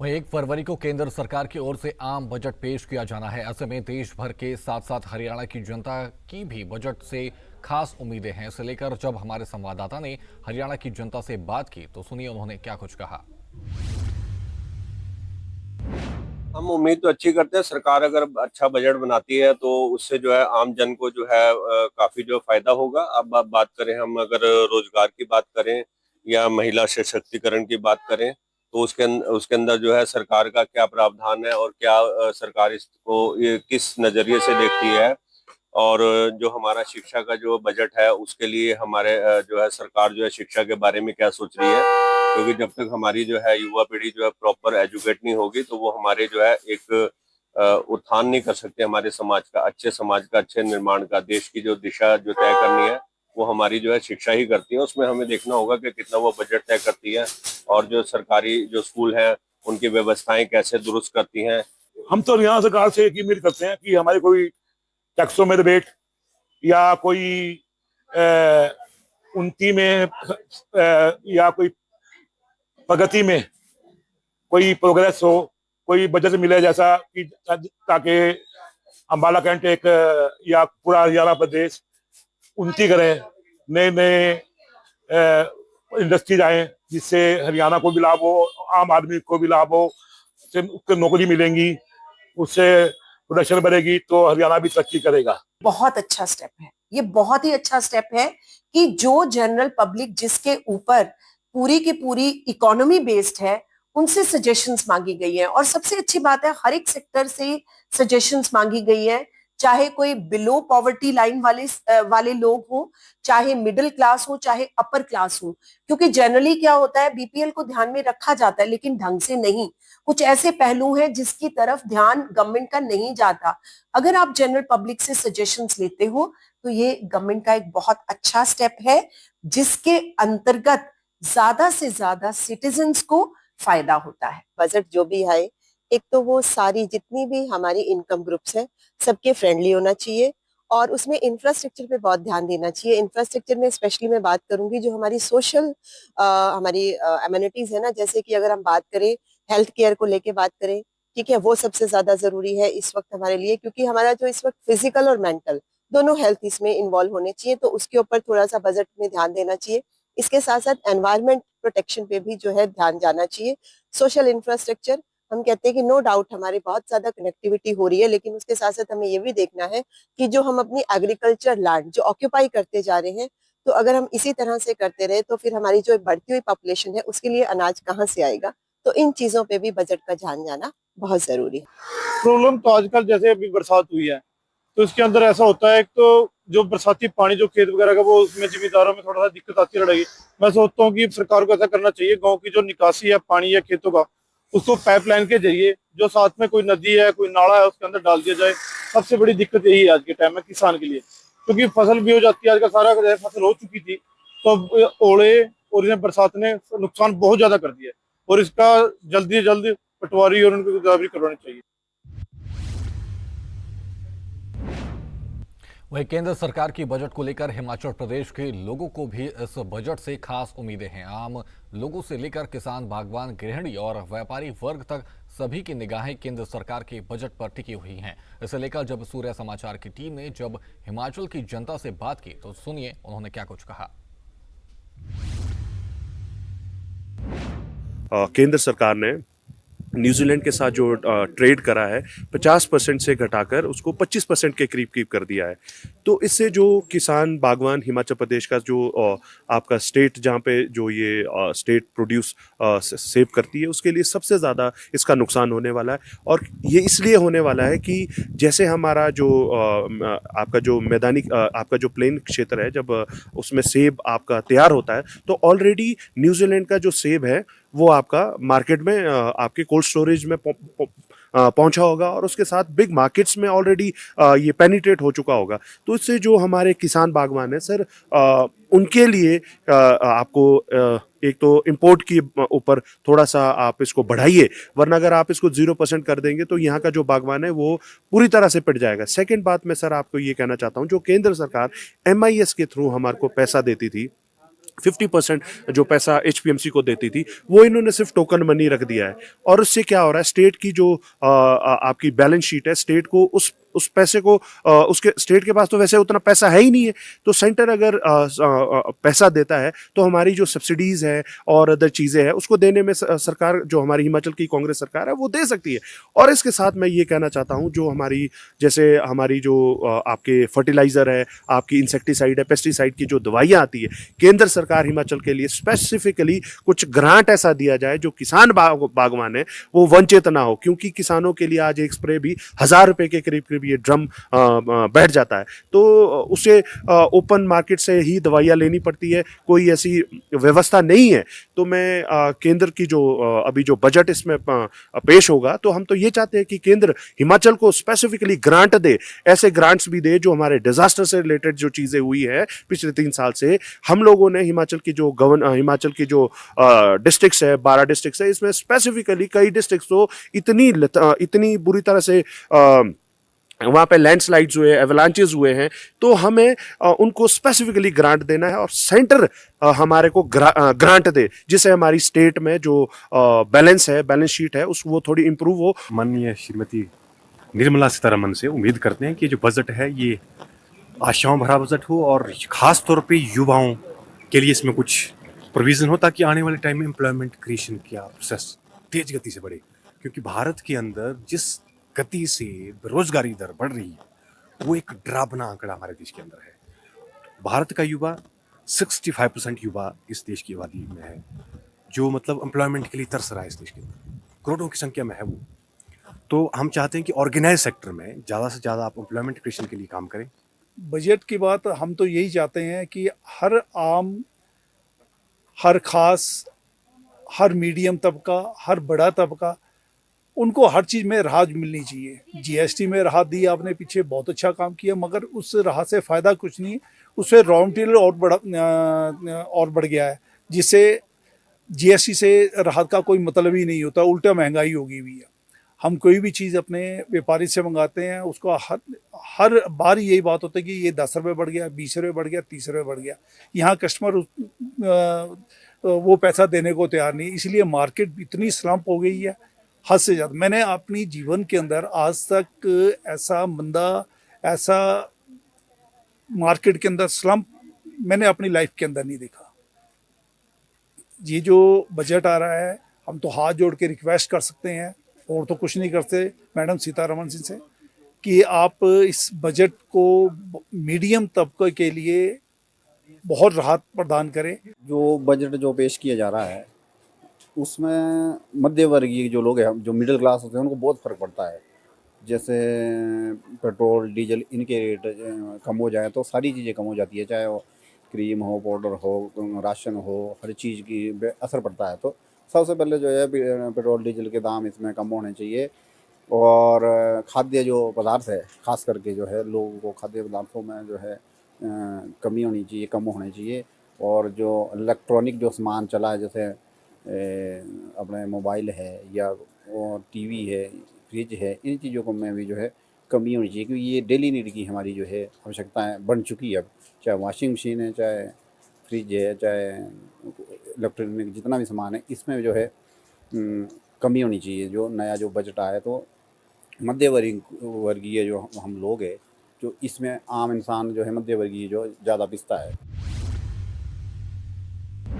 वहीं 1 फरवरी को केंद्र सरकार की ओर से आम बजट पेश किया जाना है। ऐसे में देश भर के साथ साथ हरियाणा की जनता की भी बजट से खास उम्मीदें हैं। इसे लेकर जब हमारे संवाददाता ने हरियाणा की जनता से बात की तो सुनिए उन्होंने क्या कुछ कहा। हम उम्मीद तो अच्छी करते हैं। सरकार अगर अच्छा बजट बनाती है तो उससे जो है आम जन को जो है काफी जो फायदा होगा। अब आप बात करें, हम अगर रोजगार की बात करें या महिला सशक्तिकरण की बात करें तो उसके अंदर जो है सरकार का क्या प्रावधान है और क्या सरकार इसको ये किस नजरिए से देखती है। और जो हमारा शिक्षा का जो बजट है उसके लिए हमारे जो है सरकार जो है शिक्षा के बारे में क्या सोच रही है, क्योंकि जब तक हमारी जो है युवा पीढ़ी जो है प्रॉपर एजुकेट नहीं होगी तो वो हमारे जो है एक उत्थान नहीं कर सकते हमारे समाज का अच्छे निर्माण का। देश की जो दिशा जो तय करनी है वो हमारी जो है शिक्षा ही करती है। उसमें हमें देखना होगा कि कितना वो बजट तय करती है और जो सरकारी जो स्कूल हैं उनकी व्यवस्थाएं कैसे दुरुस्त करती हैं। हम तो हरियाणा सरकार से एक उम्मीद करते हैं कि हमारे कोई टैक्सों में रिबेट या कोई उन्नति में या कोई प्रगति में कोई प्रोग्रेस हो, कोई बजट मिले जैसा कि ताकि अम्बाला कैंट एक या पूरा हरियाणा प्रदेश उन्नति करे, नए नए इंडस्ट्रीज आए जिससे हरियाणा को भी लाभ हो, आम आदमी को भी लाभ हो, उससे नौकरी मिलेंगी, उससे प्रोडक्शन बढ़ेगी तो हरियाणा भी तरक्की करेगा। बहुत अच्छा स्टेप है ये, बहुत ही अच्छा स्टेप है कि जो जनरल पब्लिक जिसके ऊपर पूरी की पूरी इकोनॉमी बेस्ड है उनसे सजेशंस मांगी गई है। और सबसे अच्छी बात है हर एक सेक्टर से सजेशंस मांगी गई है, चाहे कोई बिलो पॉवर्टी लाइन वाले लोग हो, चाहे मिडिल क्लास हो, चाहे अपर क्लास हो। क्योंकि जनरली क्या होता है बीपीएल को ध्यान में रखा जाता है लेकिन ढंग से नहीं। कुछ ऐसे पहलू हैं जिसकी तरफ ध्यान गवर्नमेंट का नहीं जाता। अगर आप जनरल पब्लिक से सजेशंस लेते हो तो ये गवर्नमेंट का एक बहुत अच्छा स्टेप है जिसके अंतर्गत ज्यादा से ज्यादा सिटीजन्स को फायदा होता है। बजट जो भी है, एक तो वो सारी जितनी भी हमारी इनकम ग्रुप्स है सबके फ्रेंडली होना चाहिए और उसमें इंफ्रास्ट्रक्चर पे बहुत ध्यान देना चाहिए। इंफ्रास्ट्रक्चर में स्पेशली मैं बात करूंगी जो हमारी सोशल हमारी एमिनिटीज है ना, जैसे कि अगर हम बात करें हेल्थ केयर को लेके बात करें, ठीक है, वो सबसे ज्यादा जरूरी है इस वक्त हमारे लिए, क्योंकि हमारा जो इस वक्त फिजिकल और मेंटल दोनों हेल्थ इसमें इन्वॉल्व होने चाहिए, तो उसके ऊपर थोड़ा सा बजट में ध्यान देना चाहिए। इसके साथ साथ एनवायरमेंट प्रोटेक्शन पे भी जो है ध्यान जाना चाहिए। सोशल इंफ्रास्ट्रक्चर, हम कहते हैं कि नो डाउट हमारी बहुत ज्यादा कनेक्टिविटी हो रही है, लेकिन उसके साथ साथ हमें ये भी देखना है कि जो हम अपनी एग्रीकल्चर लैंड जो ऑक्यूपाई करते जा रहे हैं, तो अगर हम इसी तरह से करते रहे तो फिर हमारी जो बढ़ती हुई पॉपुलेशन है उसके लिए अनाज कहाँ से आएगा। तो इन चीजों पे भी बजट का ध्यान जाना बहुत जरूरी है। प्रॉब्लम तो आजकल जैसे अभी बरसात हुई है तो इसके अंदर ऐसा होता है, एक तो जो बरसाती पानी जो खेत वगैरह का वो उसमें जमींदारों में थोड़ा सा दिक्कत आती रहेगी। मैं सोचता हूँ कि सरकार को ऐसा करना चाहिए, गांव की जो निकासी है पानी है खेतों का उसको पाइपलाइन के जरिए जो साथ में कोई नदी है कोई नाला है उसके अंदर डाल दिया जाए। सबसे बड़ी दिक्कत यही है आज के टाइम में किसान के लिए, क्योंकि फसल भी हो जाती है, आज का सारा फसल हो चुकी थी तो ओले और इन्हें बरसात ने नुकसान बहुत ज्यादा कर दिया और इसका जल्दी से जल्द पटवारी और उनको गिरफ्तारी करवानी चाहिए। वहीं केंद्र सरकार की बजट को लेकर हिमाचल प्रदेश के लोगों को भी इस बजट से खास उम्मीदें हैं। आम लोगों से लेकर किसान, बागवान, गृहिणी और व्यापारी वर्ग तक सभी की निगाहें केंद्र सरकार के बजट पर टिकी हुई हैं। इसे लेकर जब सूर्य समाचार की टीम ने जब हिमाचल की जनता से बात की तो सुनिए उन्होंने क्या कुछ कहा। केंद्र सरकार ने न्यूजीलैंड के साथ जो ट्रेड करा है 50% से घटाकर उसको 25% के करीब कर दिया है। तो इससे जो किसान, बागवान, हिमाचल प्रदेश का जो आपका स्टेट जहाँ पे जो ये स्टेट प्रोड्यूस सेव करती है उसके लिए सबसे ज़्यादा इसका नुकसान होने वाला है। और ये इसलिए होने वाला है कि जैसे हमारा जो आपका जो मैदानी आपका जो प्लेन क्षेत्र है, जब उसमें सेब आपका तैयार होता है तो ऑलरेडी न्यूजीलैंड का जो सेब है वो आपका मार्केट में आपके कोल्ड स्टोरेज में पहुंचा होगा और उसके साथ बिग मार्केट्स में ऑलरेडी ये पेनिट्रेट हो चुका होगा। तो इससे जो हमारे किसान, बागवान है सर, उनके लिए आपको एक तो इंपोर्ट की ऊपर थोड़ा सा आप इसको बढ़ाइए, वरना अगर आप इसको 0% कर देंगे तो यहाँ का जो बागवान है वो पूरी तरह से पिट जाएगा। सेकंड बात मैं सर आपको ये कहना चाहता हूँ, जो केंद्र सरकार MIS के थ्रू हमारे को पैसा देती थी 50% जो पैसा एचपीएमसी को देती थी वो इन्होंने सिर्फ टोकन मनी रख दिया है। और उससे क्या हो रहा है, स्टेट की जो आपकी बैलेंस शीट है, स्टेट को उस पैसे को उसके स्टेट के पास तो वैसे उतना पैसा है ही नहीं है। तो सेंटर अगर पैसा देता है तो हमारी जो सब्सिडीज है और अदर चीज़ें हैं उसको देने में सरकार, जो हमारी हिमाचल की कांग्रेस सरकार है, वो दे सकती है। और इसके साथ मैं ये कहना चाहता हूँ, जो हमारी जो आपके फर्टिलाइजर है, आपकी इंसेक्टिसाइड है, पेस्टिसाइड की जो दवाइयाँ आती है, केंद्र सरकार हिमाचल के लिए स्पेसिफिकली कुछ ग्रांट ऐसा दिया जाए जो किसान बागवान है वो वंचित ना हो। क्योंकि किसानों के लिए आज एक स्प्रे भी 1000 रुपए के करीब करीब ये ड्रम बैठ जाता है। तो उसे ओपन मार्केट से ही दवाइयाँ लेनी पड़ती है, कोई ऐसी व्यवस्था नहीं है। तो मैं केंद्र की जो अभी जो बजट इसमें पेश होगा, तो हम तो ये चाहते हैं कि केंद्र हिमाचल को स्पेसिफिकली ग्रांट दे, ऐसे ग्रांट्स भी दे जो हमारे डिजास्टर से रिलेटेड जो चीज़ें हुई है पिछले 3 साल से। हम लोगों ने हिमाचल की जो डिस्ट्रिक्ट्स है, 12 डिस्ट्रिक्ट्स है, इसमें स्पेसिफिकली कई डिस्ट्रिक्ट्स तो इतनी बुरी तरह से वहाँ पे लैंडस्लाइड्स हुए, एवलांचेस हुए हैं। तो हमें उनको स्पेसिफिकली ग्रांट देना है और सेंटर हमारे को ग्रांट दे, जिससे हमारी स्टेट में जो बैलेंस शीट है वो थोड़ी इंप्रूव हो। माननीय श्रीमती निर्मला सीतारमन से उम्मीद करते हैं कि जो बजट है ये आशाओं भरा बजट हो और खास तौर पे युवाओं के लिए इसमें कुछ प्रोविजन हो, ताकि आने वाले टाइम में एम्प्लॉयमेंट क्रिएशन का प्रोसेस तेज गति से बढ़े। क्योंकि भारत के अंदर जिस गति से बेरोजगारी दर बढ़ रही है वो एक डरावना आंकड़ा हमारे देश के अंदर है। भारत का युवा 65% युवा इस देश की आबादी में है, जो मतलब एम्प्लॉयमेंट के लिए तरस रहा है। इस देश के अंदर करोड़ों की संख्या में है वो। तो हम चाहते हैं कि ऑर्गेनाइज सेक्टर में ज़्यादा से ज़्यादा आप एम्प्लॉयमेंट क्रिएशन के लिए काम करें। बजट की बात हम तो यही चाहते हैं कि हर आम, हर खास, हर मीडियम तबका, हर बड़ा तबका, उनको हर चीज़ में राहत मिलनी चाहिए। जीएसटी में राहत दी आपने, पीछे बहुत अच्छा काम किया, मगर उस राहत से फ़ायदा कुछ नहीं, उससे रॉ मटेरियल और बढ़ गया है, जिससे जीएसटी से राहत का कोई मतलब ही नहीं होता, उल्टा महंगाई होगी हुई है। हम कोई भी चीज़ अपने व्यापारी से मंगाते हैं, उसको हर बार यही बात होती है कि ये 10 रुपये बढ़ गया, 20 रुपये बढ़ गया, 30 रुपये बढ़ गया। यहाँ कस्टमर वो पैसा देने को तैयार नहीं, इसलिए मार्केट इतनी स्लम्प हो गई है हद से ज़्यादा। मैंने अपनी जीवन के अंदर आज तक ऐसा मंदा, ऐसा मार्केट के अंदर स्लम्प मैंने अपनी लाइफ के अंदर नहीं देखा। ये जो बजट आ रहा है, हम तो हाथ जोड़ के रिक्वेस्ट कर सकते हैं, और तो कुछ नहीं करते मैडम सीतारमन जी से, कि आप इस बजट को मीडियम तबके के लिए बहुत राहत प्रदान करें। जो बजट जो पेश किया जा रहा है उसमें मध्य वर्गीय जो लोग हैं, जो मिडिल क्लास होते हैं, उनको बहुत फ़र्क पड़ता है। जैसे पेट्रोल, डीजल, इनके रेट कम हो जाए तो सारी चीज़ें कम हो जाती है, चाहे वो क्रीम हो, पाउडर हो, राशन हो, हर चीज़ की असर पड़ता है। तो सबसे पहले जो है पेट्रोल डीजल के दाम इसमें कम होने चाहिए। और खाद्य जो पदार्थ है, खास करके जो है लोगों को खाद्य पदार्थों में जो है कमी होनी चाहिए, कम होने चाहिए। और जो इलेक्ट्रॉनिक जो सामान चला है, जैसे अपने मोबाइल है या टीवी है, फ्रिज है, इन चीज़ों में भी जो है कमी होनी चाहिए, क्योंकि ये डेली नीड की हमारी जो है आवश्यकताएं बन चुकी है अब। चाहे वॉशिंग मशीन है, चाहे फ्रिज है, चाहे इलेक्ट्रॉनिक जितना भी सामान है, इसमें जो है कमी होनी चाहिए। जो नया जो बजट आया तो मध्य वर्गीय जो हम लोग हैं, जो इसमें आम इंसान जो है मध्य वर्गीय जो ज़्यादा पिसता है।